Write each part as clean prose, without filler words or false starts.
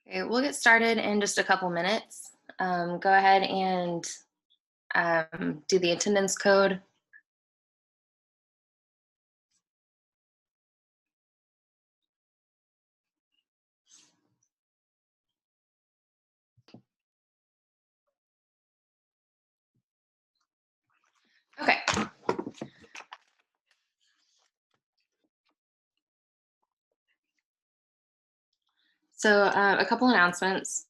Okay, we'll get started in just a couple minutes. Go ahead and do the attendance code. Okay, so a couple announcements.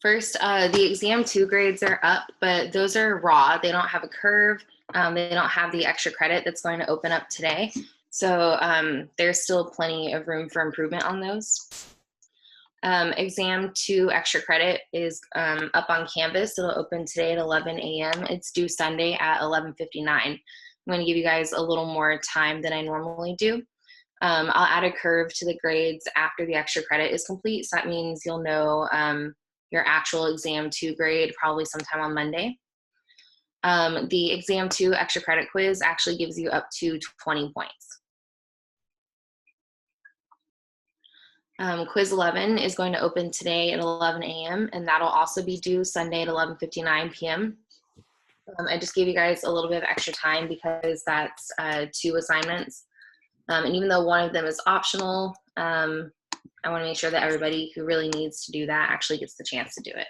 First, the exam two grades are up, but those are raw. They don't have a curve. They don't have the extra credit that's going to open up today. So there's still plenty of room for improvement on those. Exam two extra credit is up on Canvas. It'll open today at 11 a.m. It's due Sunday at 11:59. I'm going to give you guys a little more time than I normally do. I'll add a curve to the grades after the extra credit is complete. So that means you'll know your actual exam two grade probably sometime on Monday. The exam two extra credit quiz actually gives you up to 20 points. Quiz 11 is going to open today at 11 a.m. and that'll also be due Sunday at 11:59 p.m. I just gave you guys a little bit of extra time because that's two assignments. And even though one of them is optional, I want to make sure that everybody who really needs to do that actually gets the chance to do it.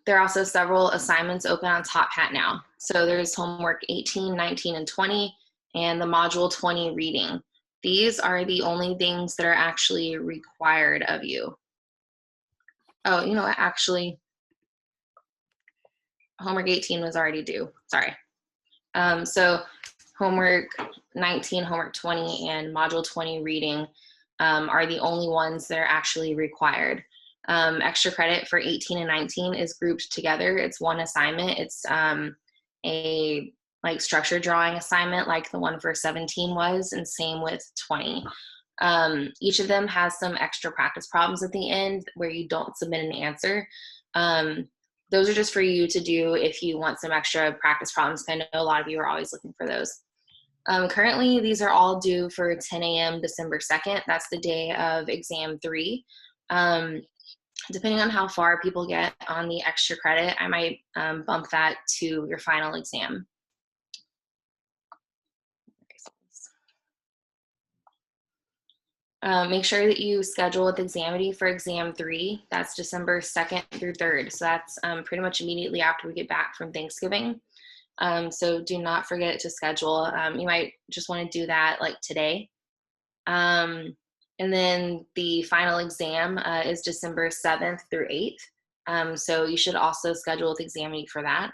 There are also several assignments open on Top Hat now. So there's homework 18, 19, and 20, and the module 20 reading. These are the only things that are actually required of you. Oh, you know what? Actually, homework 18 was already due. Sorry. So homework 19, homework 20, and module 20 reading are the only ones that are actually required. Extra credit for 18 and 19 is grouped together. It's one assignment. It's a structure drawing assignment like the one for 17 was, and same with 20. Each of them has some extra practice problems at the end where you don't submit an answer. Those are just for you to do if you want some extra practice problems. I know a lot of you are always looking for those. Currently, these are all due for 10 a.m. December 2nd. That's the day of exam 3. Depending on how far people get on the extra credit, I might bump that to your final exam. Make sure that you schedule with Examity for exam 3. That's December 2nd through 3rd. So that's pretty much immediately after we get back from Thanksgiving. So do not forget to schedule. You might just want to do that like today. And then the final exam is December 7th through 8th. So you should also schedule with Examity for that.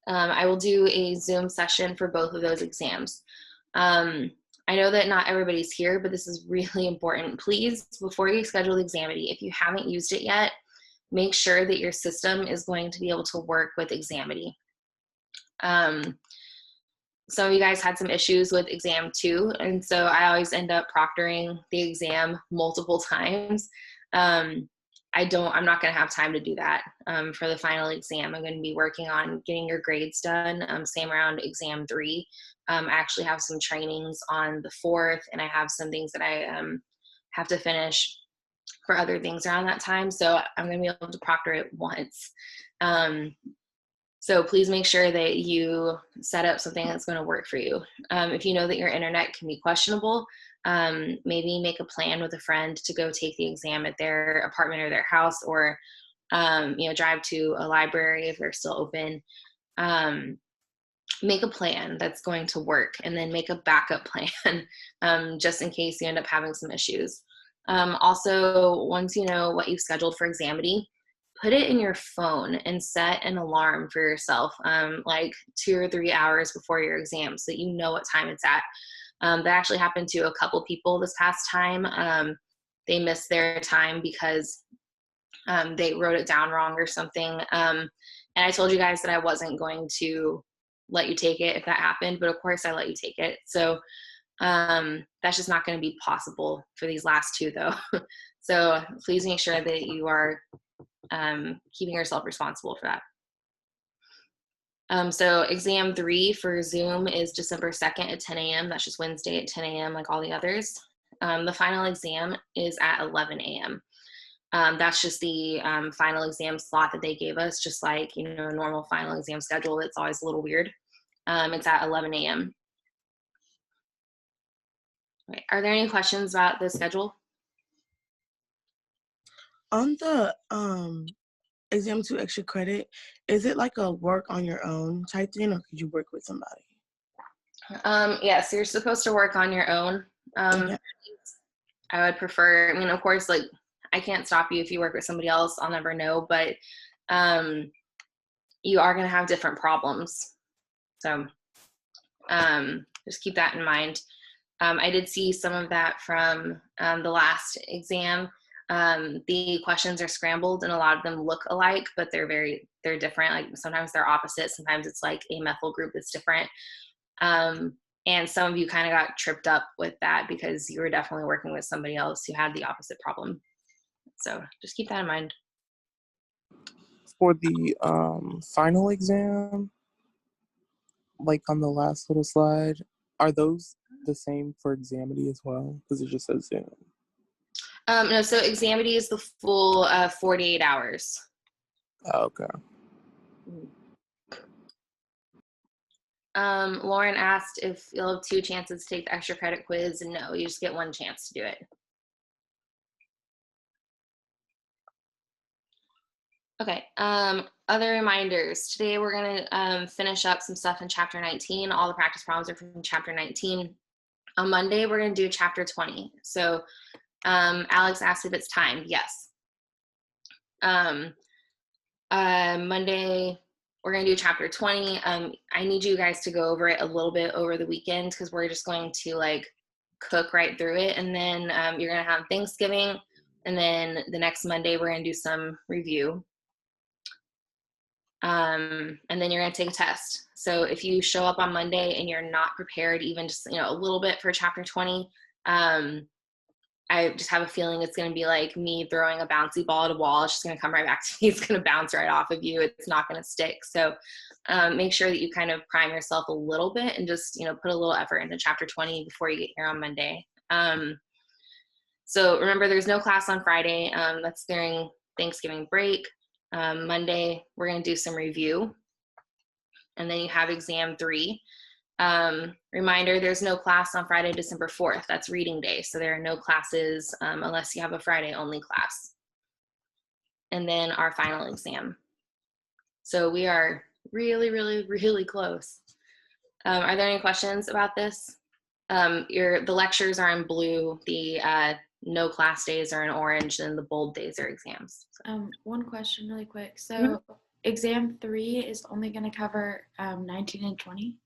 I will do a Zoom session for both of those exams. I know that not everybody's here, but this is really important. Please, before you schedule the Examity, if you haven't used it yet, make sure that your system is going to be able to work with Examity. Some of you guys had some issues with exam 2, and so I always end up proctoring the exam multiple times. I'm not going to have time to do that for the final exam. I'm going to be working on getting your grades done, same around exam 3. I actually have some trainings on the 4th, and I have some things that I have to finish for other things around that time. So I'm going to be able to proctor it once. So please make sure that you set up something that's going to work for you. If you know that your internet can be questionable, maybe make a plan with a friend to go take the exam at their apartment or their house, or drive to a library if they're still open. Make a plan that's going to work, and then make a backup plan just in case you end up having some issues. Also, once you know what you've scheduled for Examity, put it in your phone and set an alarm for yourself, like 2 or 3 hours before your exam, so that you know what time it's at. That actually happened to a couple people this past time. They missed their time because they wrote it down wrong or something. And I told you guys that I wasn't going to let you take it if that happened, but of course I let you take it. So that's just not going to be possible for these last 2 though. So please make sure that you are keeping yourself responsible for that. So exam 3 for Zoom is December 2nd at 10 a.m. That's just Wednesday at 10 a.m. like all the others. The final exam is at 11 a.m. That's just the final exam slot that they gave us, just like, a normal final exam schedule. It's always a little weird. It's at 11 a.m. Right. Are there any questions about the schedule? On the exam 2 extra credit, is it like a work on your own type thing, or could you work with somebody? Yes, you're supposed to work on your own. Okay. I would prefer, of course, like, I can't stop you if you work with somebody else. I'll never know, but you are going to have different problems. So just keep that in mind. I did see some of that from the last exam. The questions are scrambled and a lot of them look alike, but they're different. Like sometimes they're opposite. Sometimes it's like a methyl group that's different. And some of you kind of got tripped up with that because you were definitely working with somebody else who had the opposite problem. So just keep that in mind. For the final exam, like on the last little slide, are those the same for Examity as well? Because it just says Zoom. No, so Examity is the full 48 hours. Oh, okay. Lauren asked if you'll have 2 chances to take the extra credit quiz. No, you just get 1 chance to do it. Okay, other reminders. Today we're gonna finish up some stuff in chapter 19. All the practice problems are from chapter 19. On Monday, we're gonna do chapter 20. So Alex asked if it's timed. Yes. Monday, we're gonna do chapter 20. I need you guys to go over it a little bit over the weekend because we're just going to like cook right through it. And then you're gonna have Thanksgiving. And then the next Monday, we're gonna do some review. And then you're going to take a test. So if you show up on Monday and you're not prepared, even just, a little bit for chapter 20, I just have a feeling it's going to be like me throwing a bouncy ball at a wall. It's just going to come right back to me. It's going to bounce right off of you. It's not going to stick. So make sure that you kind of prime yourself a little bit and just, put a little effort into chapter 20 before you get here on Monday. So remember, there's no class on Friday. That's during Thanksgiving break. Monday, we're going to do some review. And then you have exam 3. Reminder, there's no class on Friday, December 4th. That's reading day. So there are no classes unless you have a Friday only class. And then our final exam. So we are really, really, really close. Are there any questions about this? The lectures are in blue. The no class days are in orange, and the bold days are exams. One question really quick. So exam 3 is only going to cover 19 and 20?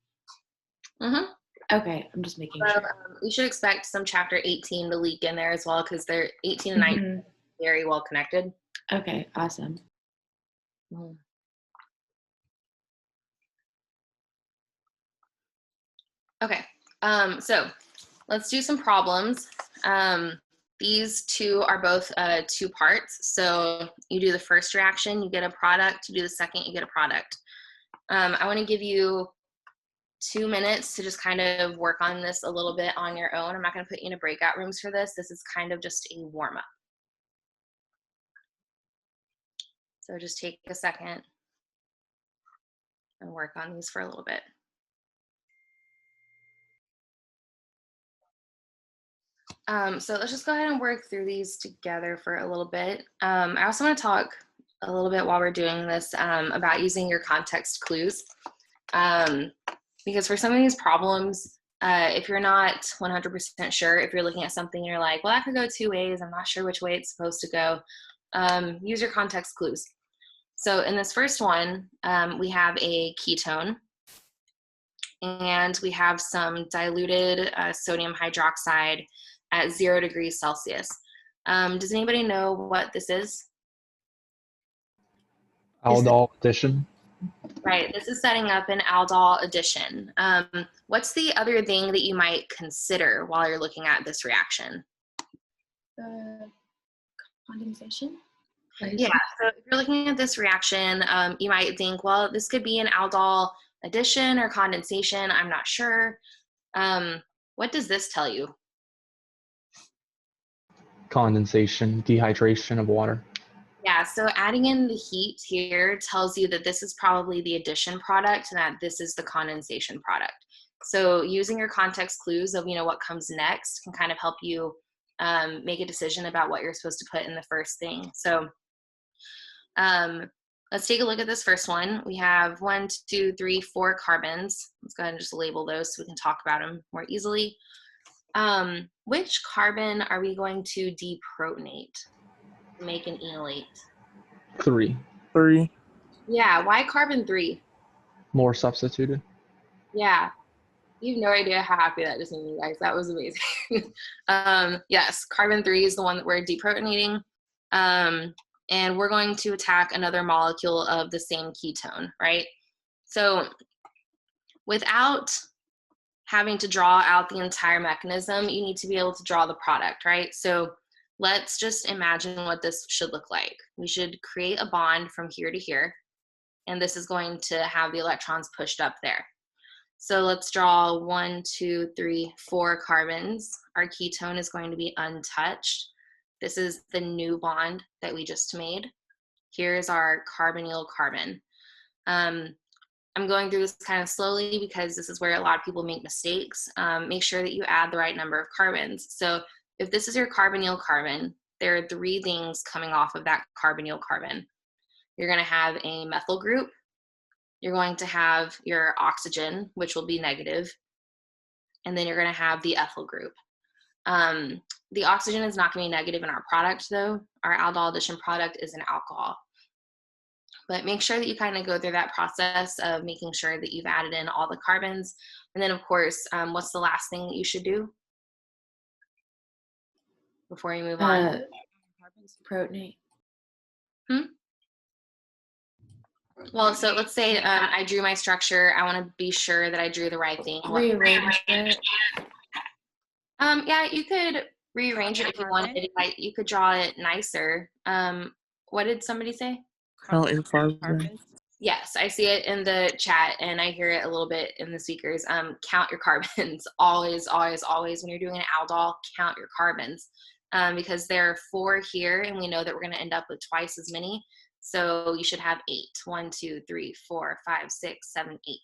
Okay, I'm just making sure. You should expect some chapter 18 to leak in there as well because they're 18 and 19 very well connected. Okay, awesome. Okay, so let's do some problems. These 2 are both 2 parts. So you do the first reaction, you get a product. You do the second, you get a product. I want to give you 2 minutes to just kind of work on this a little bit on your own. I'm not going to put you in breakout rooms for this. This is kind of just a warm-up. So just take a second and work on these for a little bit. So let's just go ahead and work through these together for a little bit. I also want to talk a little bit while we're doing this about using your context clues. Because for some of these problems, if you're not 100% sure, if you're looking at something and you're like, well, that could go 2 ways, I'm not sure which way it's supposed to go, use your context clues. So in this first one, we have a ketone, and we have some diluted sodium hydroxide at 0 degrees Celsius. Does anybody know what this is? Aldol addition. Right, this is setting up an aldol addition. What's the other thing that you might consider while you're looking at this reaction? Condensation? Yeah, so if you're looking at this reaction, you might think, well, this could be an aldol addition or condensation. I'm not sure. What does this tell you? Condensation, dehydration of water. Yeah, so adding in the heat here tells you that this is probably the addition product and that this is the condensation product. So using your context clues of, what comes next can kind of help you make a decision about what you're supposed to put in the first thing. So let's take a look at this first one. We have 1, 2, 3, 4 carbons. Let's go ahead and just label those so we can talk about them more easily. Which carbon are we going to deprotonate to make an enolate? 3. 3. Yeah, why carbon 3? More substituted. Yeah, you have no idea how happy that just made me, guys. That was amazing. Yes, carbon 3 is the one that we're deprotonating. And we're going to attack another molecule of the same ketone, right? So without having to draw out the entire mechanism, you need to be able to draw the product, right? So let's just imagine what this should look like. We should create a bond from here to here, and this is going to have the electrons pushed up there. So let's draw 1, 2, 3, 4 carbons. Our ketone is going to be untouched. This is the new bond that we just made. Here's our carbonyl carbon. I'm going through this kind of slowly because this is where a lot of people make mistakes. Make sure that you add the right number of carbons. So if this is your carbonyl carbon, there are 3 things coming off of that carbonyl carbon. You're going to have a methyl group. You're going to have your oxygen, which will be negative, and then you're going to have the ethyl group. The oxygen is not going to be negative in our product, though. Our aldol addition product is an alcohol. But make sure that you kind of go through that process of making sure that you've added in all the carbons. And then, of course, what's the last thing that you should do before you move on? Carbons protonate. Well, so let's say I drew my structure. I want to be sure that I drew the right thing. Rearrange it. Yeah, you could rearrange it if you wanted. Like, you could draw it nicer. What did somebody say? Count your carbons. Yes, I see it in the chat, and I hear it a little bit in the speakers. Count your carbons. Always, always, always. When you're doing an aldol, count your carbons, because there are 4 here, and we know that we're going to end up with twice as many. So you should have 8. 1, 2, 3, 4, 5, 6, 7, 8.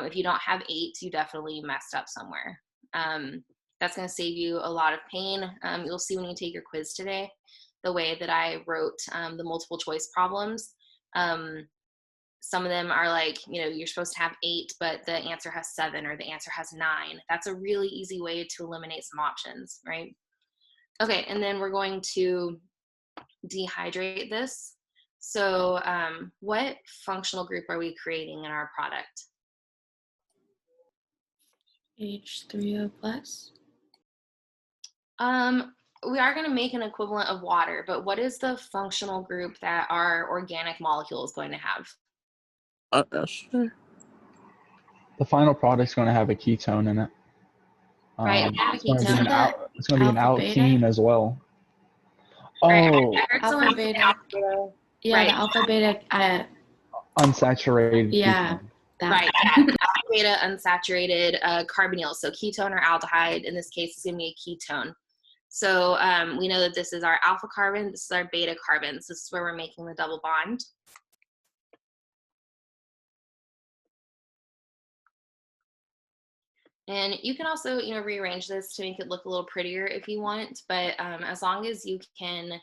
If you don't have 8, you definitely messed up somewhere. That's going to save you a lot of pain. You'll see when you take your quiz today, the way that I wrote the multiple choice problems. Some of them are like, you're supposed to have 8, but the answer has 7 or the answer has 9. That's a really easy way to eliminate some options, right? Okay, and then we're going to dehydrate this. So what functional group are we creating in our product? H3O plus. We are going to make an equivalent of water, but what is the functional group that our organic molecule is going to have? Sure. The final product's going to have a ketone in it. Right, It's going to be ketone. an alkene as well. Oh, Right, I heard Alpha someone say beta. alpha beta. Yeah, Right. the alpha beta. unsaturated Yeah. ketone. Right, alpha beta unsaturated carbonyl. So ketone or aldehyde in this case is going to be a ketone. So we know that this is our alpha carbon, this is our beta carbon. So this is where we're making the double bond. And you can also, rearrange this to make it look a little prettier if you want, but as long as you can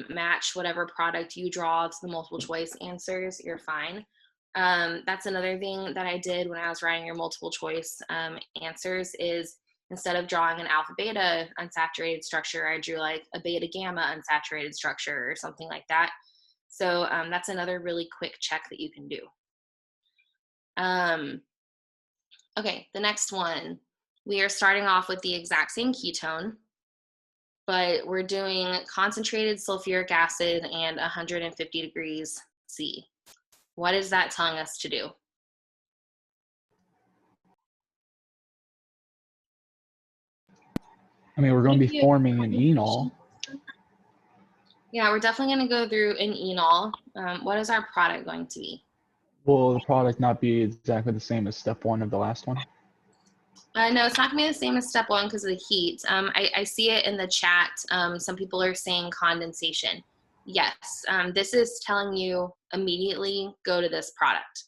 match whatever product you draw to the multiple choice answers, you're fine. That's another thing that I did when I was writing your multiple choice answers is instead of drawing an alpha beta unsaturated structure, I drew like a beta gamma unsaturated structure or something like that. So that's another really quick check that you can do. Okay, the next one. We are starting off with the exact same ketone, but we're doing concentrated sulfuric acid and 150 degrees C. What is that telling us to do? I mean, we're going to be forming an enol. Yeah, we're definitely going to go through an enol. What is our product going to be? Will the product not be exactly the same as step 1 of the last one? No, it's not going to be the same as step 1 because of the heat. I see it in the chat. Some people are saying condensation. Yes, this is telling you immediately go to this product.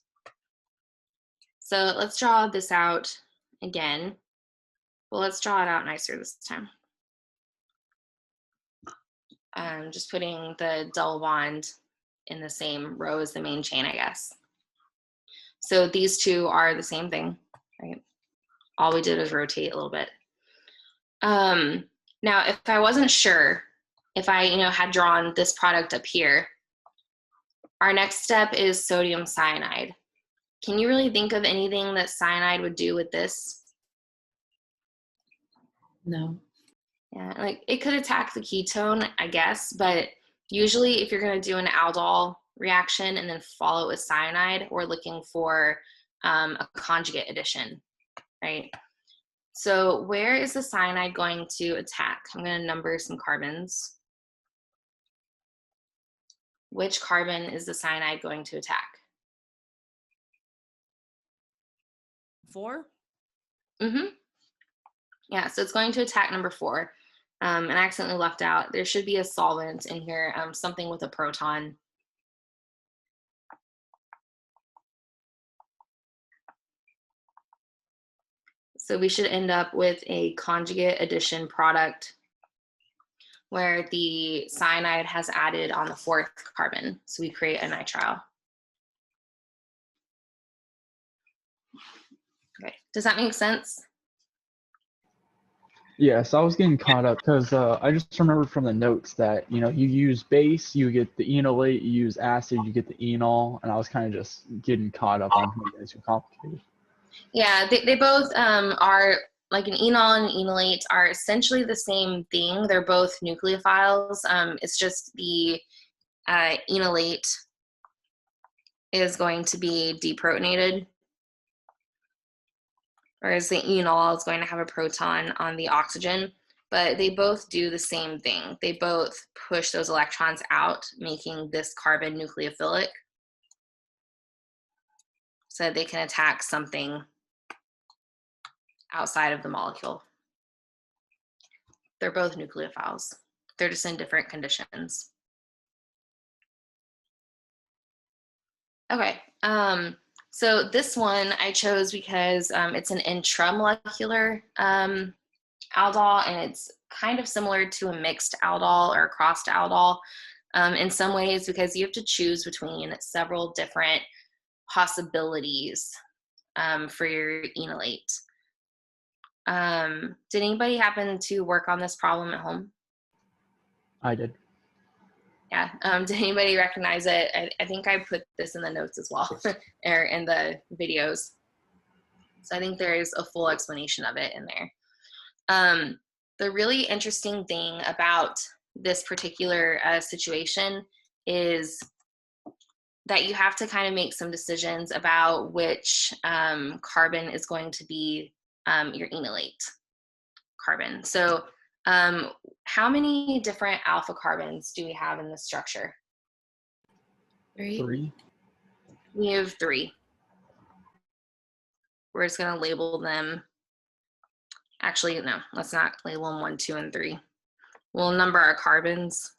So let's draw this out again. Well, let's draw it out nicer this time. Just putting the double bond in the same row as the main chain, I guess. So these two are the same thing, right? All we did was rotate a little bit. Now, if I wasn't sure, if I had drawn this product up here, our next step is sodium cyanide. Can you really think of anything that cyanide would do with this? No. Yeah, like it could attack the ketone, I guess, but usually if you're going to do an aldol reaction and then follow it with cyanide, we're looking for a conjugate addition, right? So where is the cyanide going to attack? I'm going to number some carbons. Which carbon is the cyanide going to attack? 4? Mm-hmm. Yeah, so it's going to attack number 4. And I accidentally left out, there should be a solvent in here, something with a proton. So we should end up with a conjugate addition product where the cyanide has added on the 4th carbon. So we create a nitrile. Okay, does that make sense? Yes, I was getting caught up because I just remembered from the notes that, you use base, you get the enolate, you use acid, you get the enol, and I was kind of just getting caught up on making it too complicated. Yeah, they both are, like an enol and enolate are essentially the same thing. They're both nucleophiles. It's just the enolate is going to be deprotonated, whereas the enol is going to have a proton on the oxygen, but they both do the same thing. They both push those electrons out, making this carbon nucleophilic so that they can attack something outside of the molecule. They're both nucleophiles. They're just in different conditions. Okay, so this one I chose because it's an intramolecular aldol, and it's kind of similar to a mixed aldol or a crossed aldol in some ways, because you have to choose between several different possibilities for your enolate. Did anybody happen to work on this problem at home? I did. Yeah. Did anybody recognize it? I think I put this in the notes as well, or in the videos. So I think there's a full explanation of it in there. The really interesting thing about this particular situation is that you have to kind of make some decisions about which carbon is going to be your enolate carbon. So how many different alpha carbons do we have in this structure? 3. 3. We have 3. We're just going to label them. Actually, no, let's not label them 1, 2, and 3. We'll number our carbons,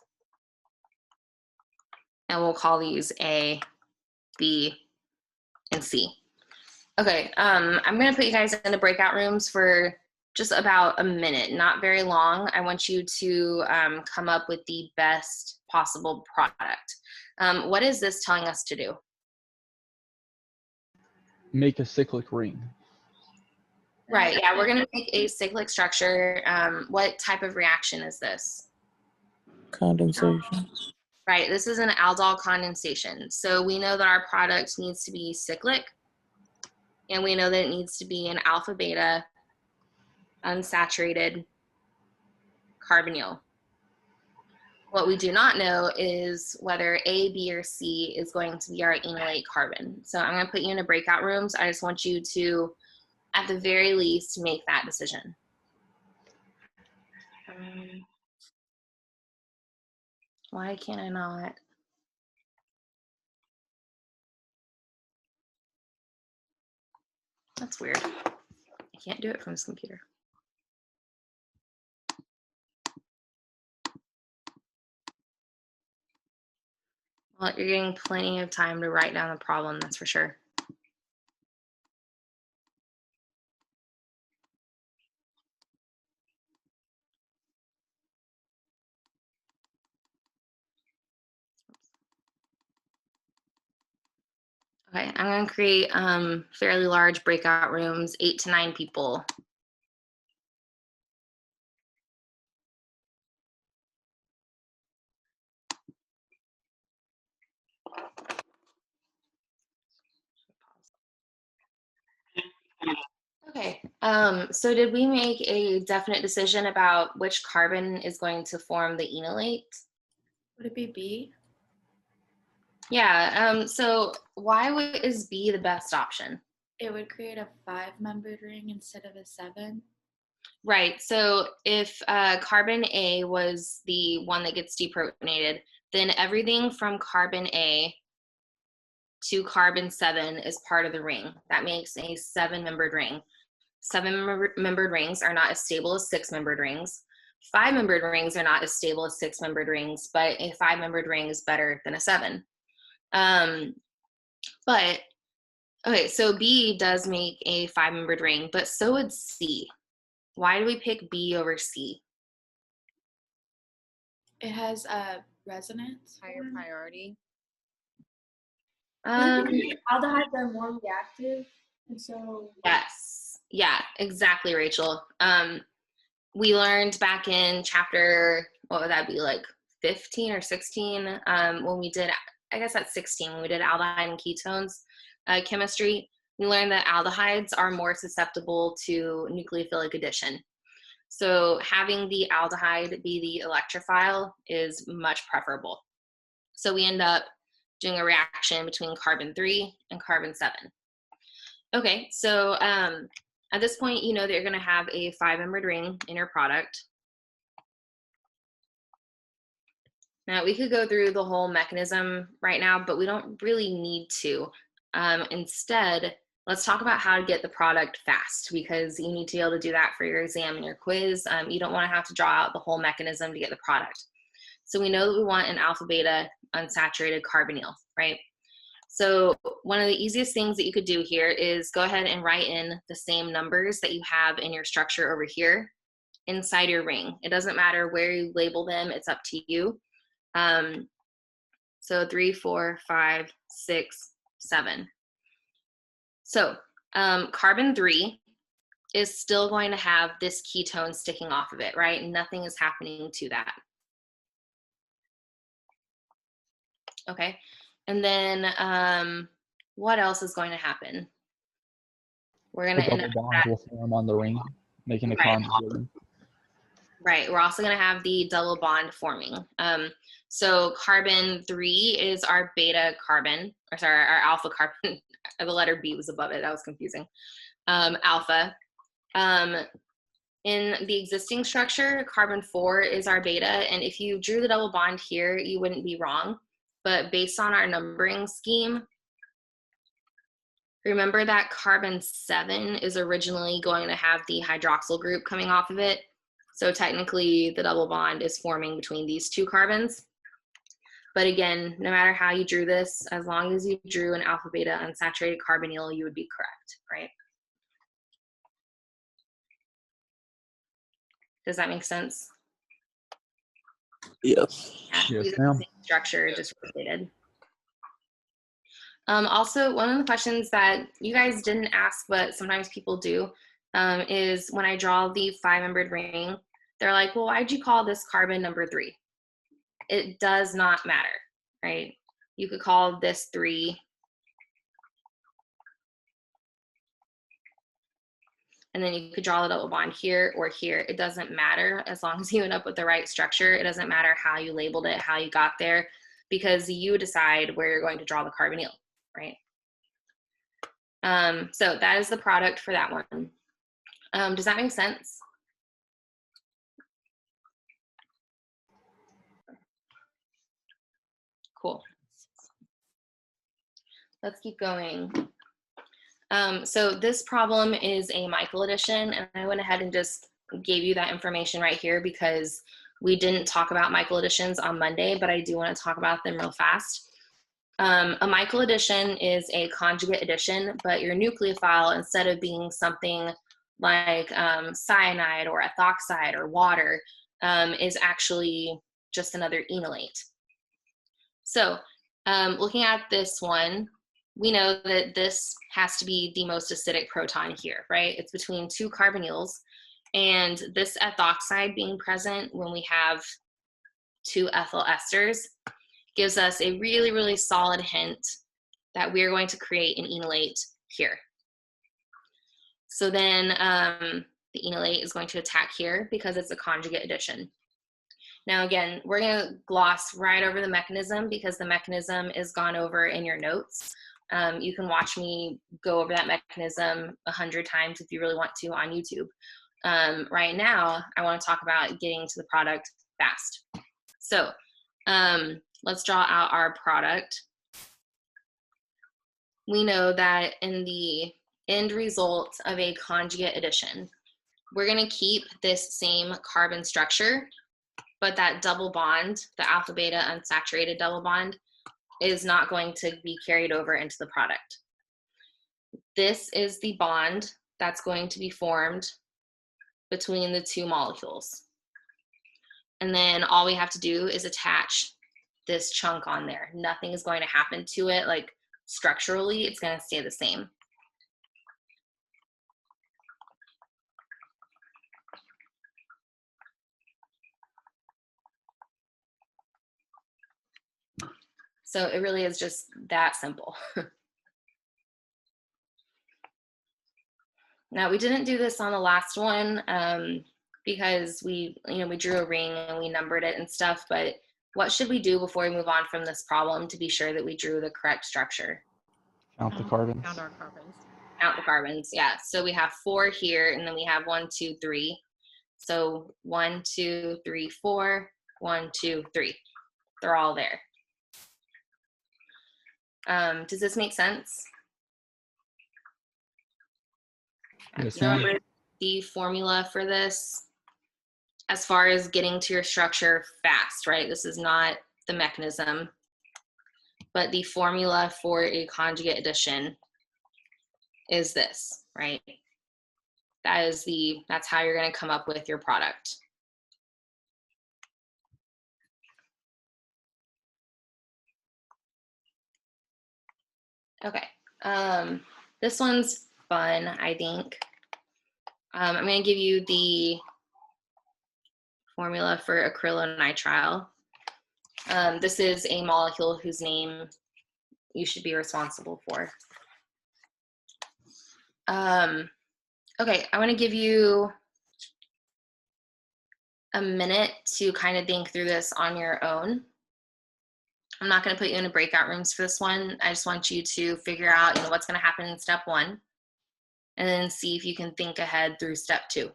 and we'll call these A, B, and C. Okay, I'm going to put you guys into breakout rooms for just about a minute, not very long. I want you to come up with the best possible product. What is this telling us to do? Make a cyclic ring. Right, yeah, we're going to make a cyclic structure. What type of reaction is this? Condensation. Right, this is an aldol condensation. So we know that our product needs to be cyclic, and we know that it needs to be an alpha beta unsaturated carbonyl. What we do not know is whether A, B, or C is going to be our enolate carbon. So I'm going to put you into breakout rooms. I just want you to, at the very least, make that decision. Why can I not? That's weird. I can't do it from this computer. Well, you're getting plenty of time to write down the problem, that's for sure. Okay, I'm going to create fairly large breakout rooms, 8 to 9 people. Okay, so did we make a definite decision about which carbon is going to form the enolate? Would it be B? Yeah, so why is B the best option? It would create a 5-membered ring instead of a 7. Right, so if carbon A was the one that gets deprotonated, then everything from carbon A to carbon 7 is part of the ring. That makes a 7-membered ring. 7-membered rings are not as stable as 6-membered rings. 5-membered rings are not as stable as 6-membered rings, but a 5-membered ring is better than a 7. But, okay, so B does make a 5-membered ring, but so would C. Why do we pick B over C? It has a resonance. Higher priority. Aldehydes are more reactive, and so Yes, yeah, exactly, Rachel. We learned back in chapter, what would that be, like 15 or 16, when we did, I guess that's 16, when we did aldehyde and ketones chemistry, we learned that aldehydes are more susceptible to nucleophilic addition. So having the aldehyde be the electrophile is much preferable. So we end up doing a reaction between carbon 3 and carbon 7. Okay, so at this point, you know that you're going to have a 5-membered ring in your product. Now, we could go through the whole mechanism right now, but we don't really need to. Instead, let's talk about how to get the product fast, because you need to be able to do that for your exam and your quiz. You don't want to have to draw out the whole mechanism to get the product. So we know that we want an alpha beta unsaturated carbonyl, right? So one of the easiest things that you could do here is go ahead and write in the same numbers that you have in your structure over here inside your ring. It doesn't matter where you label them, it's up to you. So 3, 4, 5, 6, 7. So carbon 3 is still going to have this ketone sticking off of it, right? Nothing is happening to that. Okay, and then what else is going to happen? We're going The to end double up bond will form on the ring, making a conjugate. Right, we're also going to have the double bond forming. So carbon 3 is our beta carbon, or sorry, our alpha carbon. The letter B was above it, that was confusing. Alpha. In the existing structure, carbon 4 is our beta, and if you drew the double bond here, you wouldn't be wrong. But based on our numbering scheme, remember that carbon 7 is originally going to have the hydroxyl group coming off of it. So technically, the double bond is forming between these two carbons. But again, no matter how you drew this, as long as you drew an alpha beta unsaturated carbonyl, you would be correct, right? Does that make sense? Yes. Yeah, Yes, these are ma'am. the same structure, just rotated. Also, one of the questions that you guys didn't ask, but sometimes people do, is when I draw the 5-membered ring, they're like, well, why'd you call this carbon number 3? It does not matter, right? You could call this 3. And then you could draw the double bond here or here. It doesn't matter as long as you end up with the right structure. It doesn't matter how you labeled it, how you got there, because you decide where you're going to draw the carbonyl, right? So that is the product for that one. Does that make sense? Cool. Let's keep going. So this problem is a Michael addition, and I went ahead and just gave you that information right here because we didn't talk about Michael additions on Monday, but I do want to talk about them real fast. A Michael addition is a conjugate addition, but your nucleophile, instead of being something like cyanide or ethoxide or water, is actually just another enolate. So looking at this one, we know that this has to be the most acidic proton here, right? It's between two carbonyls, and this ethoxide being present when we have two ethyl esters gives us a really, really solid hint that we're going to create an enolate here. So then the enolate is going to attack here because it's a conjugate addition. Now again, we're gonna gloss right over the mechanism because the mechanism is gone over in your notes. You can watch me go over that mechanism 100 times if you really want to on YouTube. Right now, I want to talk about getting to the product fast. So let's draw out our product. We know that in the end result of a conjugate addition, we're going to keep this same carbon structure, but that double bond, the alpha beta unsaturated double bond, is not going to be carried over into the product. This is the bond that's going to be formed between the two molecules. And then all we have to do is attach this chunk on there. Nothing is going to happen to it, like structurally, it's going to stay the same. So it really is just that simple. Now we didn't do this on the last one because we drew a ring and we numbered it and stuff, but what should we do before we move on from this problem to be sure that we drew the correct structure? Count the carbons. Count our carbons. Count the carbons, yeah. So we have 4 here, and then we have 1, 2, 3. So 1, 2, 3, 4, 1, 2, 3. They're all there. Does this make sense? Yes, You ma'am. remember the formula for this as far as getting to your structure fast, right? This is not the mechanism, but the formula for a conjugate addition is this, right? That's how you're going to come up with your product. Okay, this one's fun, I think. I'm going to give you the formula for acrylonitrile. This is a molecule whose name you should be responsible for. Okay, I want to give you a minute to kind of think through this on your own. I'm not going to put you in breakout rooms for this one. I just want you to figure out, what's going to happen in step 1, and then see if you can think ahead through step 2.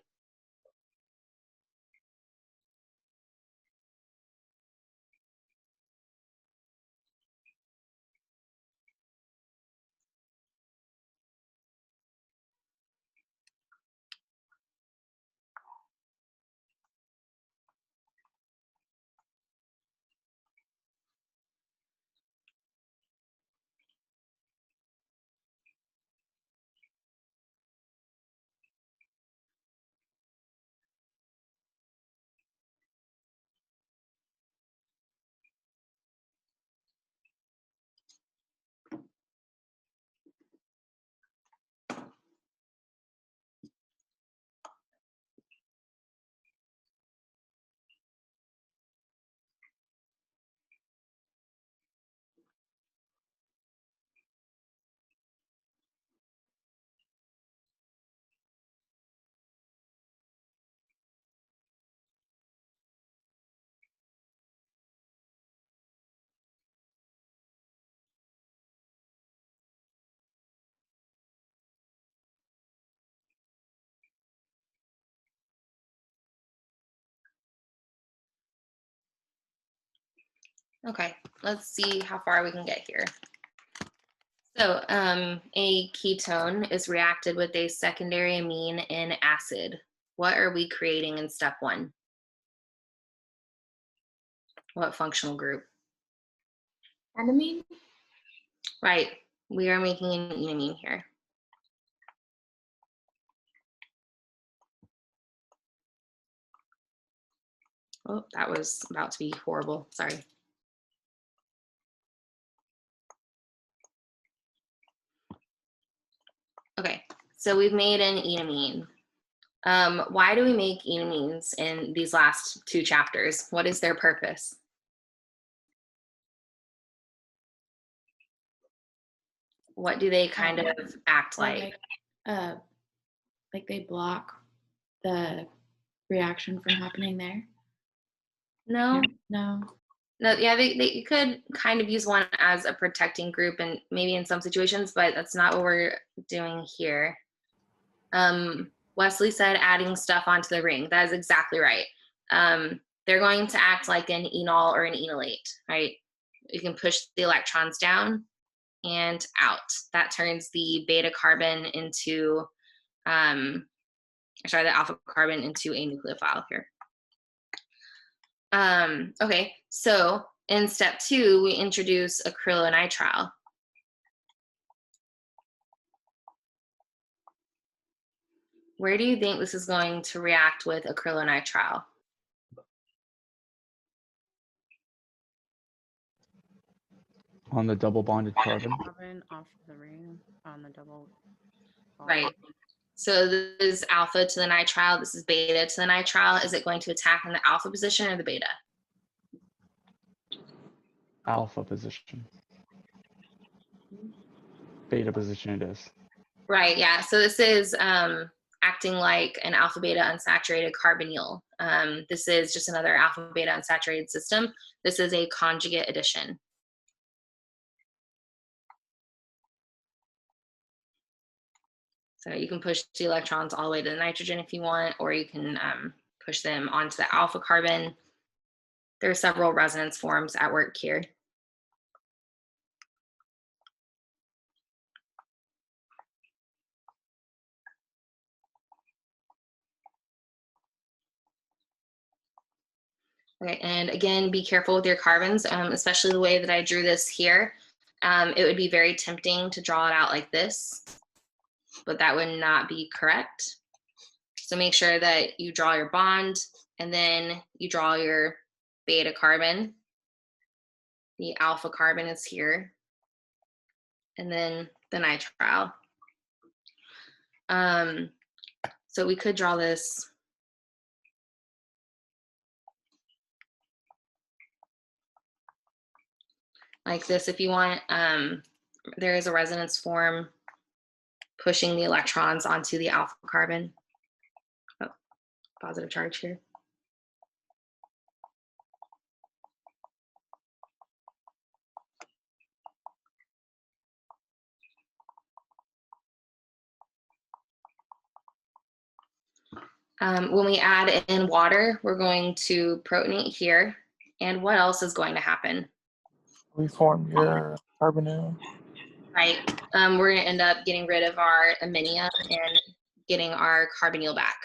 Okay, let's see how far we can get here. So a ketone is reacted with a secondary amine in acid. What are we creating in step 1? What functional group? Enamine? Right, we are making an enamine here. Oh, that was about to be horrible, sorry. Okay, so we've made an enamine. Why do we make enamines in these last 2 chapters? What is their purpose? What do they kind of act like? Like they block the reaction from happening there. No, No. no, yeah, they could kind of use one as a protecting group and maybe in some situations, but that's not what we're doing here. Wesley said adding stuff onto the ring. That is exactly right. They're going to act like an enol or an enolate, right? You can push the electrons down and out. That turns the beta carbon into, the alpha carbon into a nucleophile here. Okay, so in step 2, we introduce acrylonitrile. Where do you think this is going to react with acrylonitrile? On the double bonded carbon. Carbon off the ring on the double bond. Right. So this is alpha to the nitrile, this is beta to the nitrile. Is it going to attack in the alpha position or the beta? Alpha position. Beta position it is. Right, yeah. So this is acting like an alpha beta unsaturated carbonyl. This is just another alpha beta unsaturated system. This is a conjugate addition. So you can push the electrons all the way to the nitrogen if you want, or you can push them onto the alpha carbon. There are several resonance forms at work here. Okay, and again, be careful with your carbons, especially the way that I drew this here. It would be very tempting to draw it out like this, but that would not be correct. So make sure that you draw your bond and then you draw your beta carbon. The alpha carbon is here, and then the nitrile. So we could draw this like this if you want. There is a resonance form pushing the electrons onto the alpha carbon. Oh, positive charge here. When we add in water, we're going to protonate here. And what else is going to happen? We form your carbonyl. Right. We're going to end up getting rid of our aminium and getting our carbonyl back.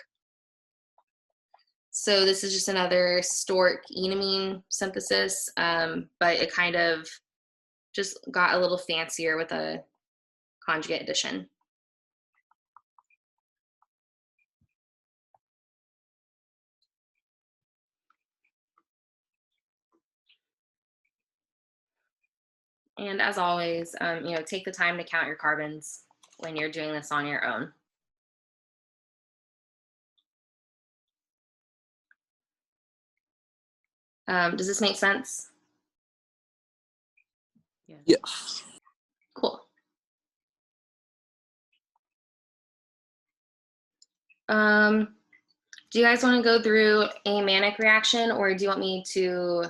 So this is just another Stork enamine synthesis, but it kind of just got a little fancier with a conjugate addition. And as always, take the time to count your carbons when you're doing this on your own. Does this make sense? Yes. Yes. Cool. Do you guys want to go through a manic reaction, or do you want me to,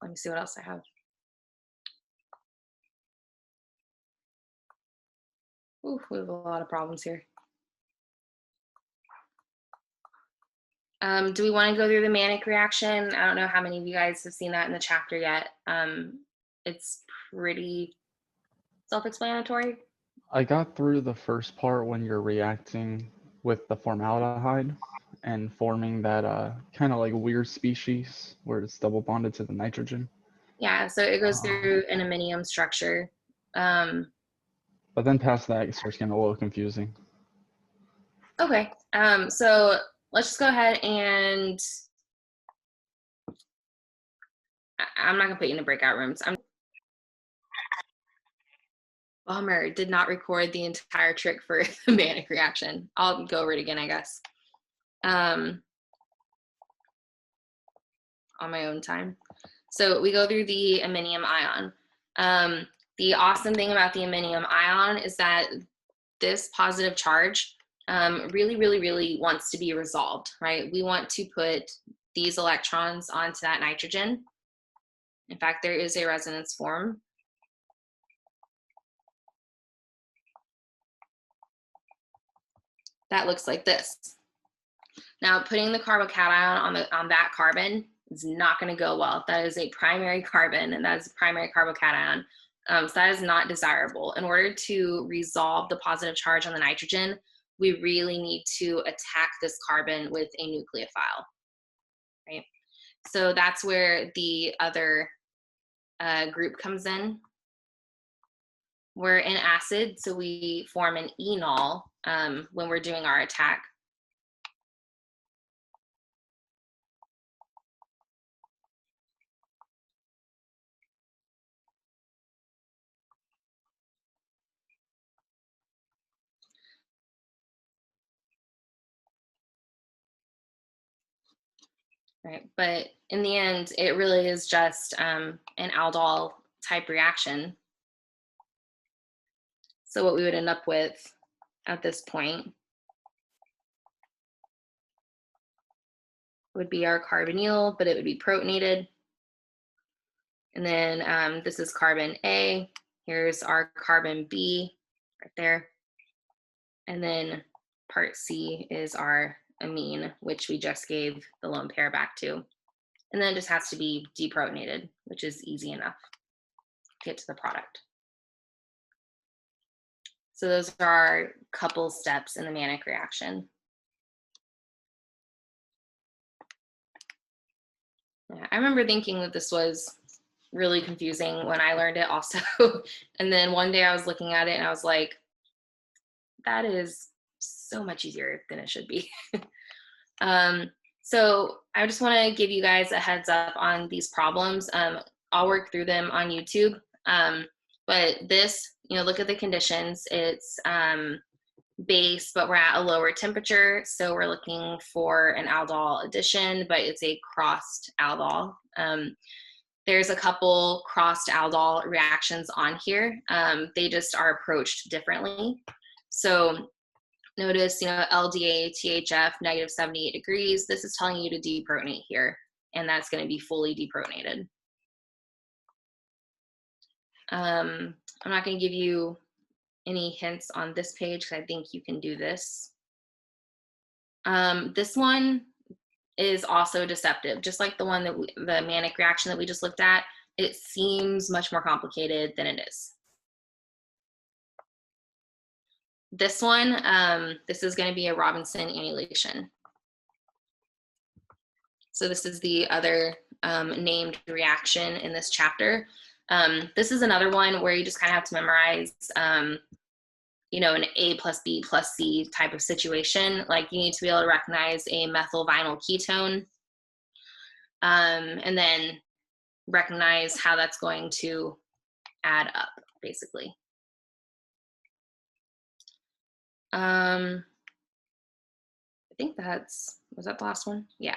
let me see what else I have. Ooh, we have a lot of problems here. Do we want to go through the manic reaction? I don't know how many of you guys have seen that in the chapter yet. It's pretty self-explanatory. I got through the first part when you're reacting with the formaldehyde and forming that kind of like weird species where it's double bonded to the nitrogen. Yeah, so it goes through an aminium structure. But then past that, it starts getting a little confusing. Okay, so let's just go ahead and I'm not gonna put you in the breakout rooms. Bummer, did not record the entire trick for the manic reaction. I'll go over it again, I guess. On my own time. So we go through the aminium ion. The awesome thing about the aminium ion is that this positive charge really wants to be resolved, right? We want to put these electrons onto that nitrogen. In fact, there is a resonance form. That looks like this. Now, putting the carbocation on that carbon is not going to go well. That is a primary carbon, and that is a primary carbocation. So that is not desirable. In order to resolve the positive charge on the nitrogen, we really need to attack this carbon with a nucleophile, right? So that's where the other group comes in. We're in acid, so we form an enol when we're doing our attack. Right, but in the end, it really is just an aldol type reaction. So what we would end up with at this point would be our carbonyl, but it would be protonated. And then this is carbon A. Here's our carbon B right there. And then part C is our amine, which we just gave the lone pair back to. And then it just has to be deprotonated, which is easy enough to get to the product. So those are our couple steps in the manic reaction. Yeah, I remember thinking that this was really confusing when I learned it also. And then one day I was looking at it and I was like, that is so much easier than it should be. So I just want to give you guys a heads up on these problems. I'll work through them on YouTube. But this, look at the conditions. It's base, but we're at a lower temperature. So we're looking for an aldol addition, but it's a crossed aldol. There's a couple crossed aldol reactions on here. They just are approached differently. So notice, LDA, THF, negative 78 degrees. This is telling you to deprotonate here, and that's going to be fully deprotonated. I'm not going to give you any hints on this page because I think you can do this. This one is also deceptive, just like the one that the manic reaction that we just looked at. It seems much more complicated than it is. This one, this is going to be a Robinson annulation. So this is the other named reaction in this chapter. This is another one where you just kind of have to memorize, an A plus B plus C type of situation. Like you need to be able to recognize a methyl vinyl ketone, and then recognize how that's going to add up, basically. I think was that the last one? Yeah.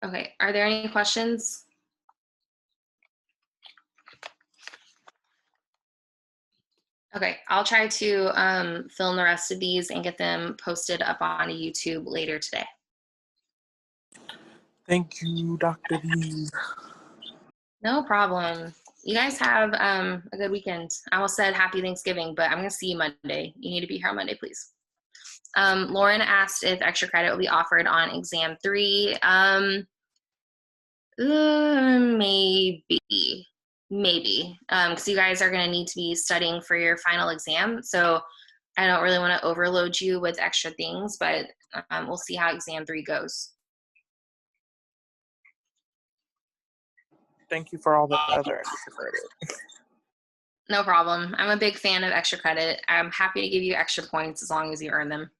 Okay, are there any questions? Okay, I'll try to film the rest of these and get them posted up on YouTube later today. Thank you, Dr. V. No problem. You guys have a good weekend. I almost said happy Thanksgiving, but I'm going to see you Monday. You need to be here on Monday, please. Lauren asked if extra credit will be offered on exam 3. Maybe, because you guys are going to need to be studying for your final exam. So I don't really want to overload you with extra things, but we'll see how exam 3 goes. Thank you for all the other extra credit. No problem. I'm a big fan of extra credit. I'm happy to give you extra points as long as you earn them.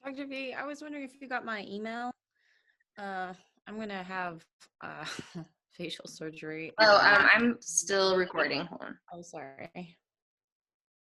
Dr. V, I was wondering if you got my email. I'm gonna have facial surgery. Oh, I'm still recording. Hold on. Oh, sorry.